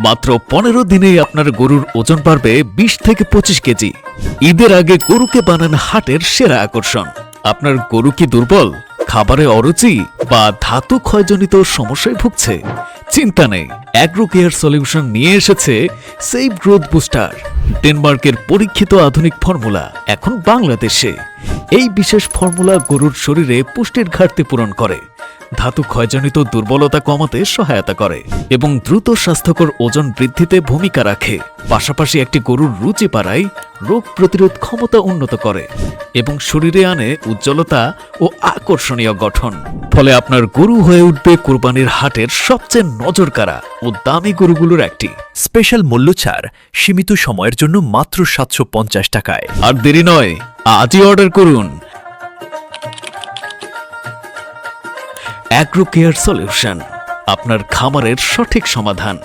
মাত্র 15 দিনেই আপনার গরুর ওজন বাড়বে 20 থেকে 25 কেজি। ঈদের আগে গরুকে বানান হাটের সেরা আকর্ষণ। আপনার গরু কি দুর্বল, খাবারে অরুচি বা ধাতু ক্ষয়জনিত সমস্যায় ভুগছে? চিন্তা নেই, অ্যাগ্রো কেয়ার সলিউশন নিয়ে এসেছে সেভ গ্রোথ বুস্টার, ডেনমার্কের পরীক্ষিত আধুনিক ফর্মুলা এখন বাংলাদেশে। এই বিশেষ ফর্মুলা গরুর শরীরে পুষ্টির ঘাটতি পূরণ করে, ধাতু ক্ষয়জনিত দুর্বলতা কমাতে সহায়তা করে এবং দ্রুত স্বাস্থ্যকর ওজন বৃদ্ধিতে ভূমিকা রাখে। পাশাপাশি একটি গরুর রুচি বাড়ায়, রোগ প্রতিরোধ ক্ষমতা উন্নত করে এবং শরীরে আনে উজ্জ্বলতা ও আকর্ষণীয় গঠন। ফলে আপনার গরু হয়ে উঠবে কোরবানির হাটের সবচেয়ে নজরকাড়া ও দামি গরুগুলোর একটি। স্পেশাল মূল্য ছাড় সীমিত সময়ের জন্য মাত্র 750 টাকায়। আর দেরি নয়, আজই অর্ডার করুন। অ্যাগ্রো কেয়ার সলিউশন, আপনার খামারের সঠিক সমাধান।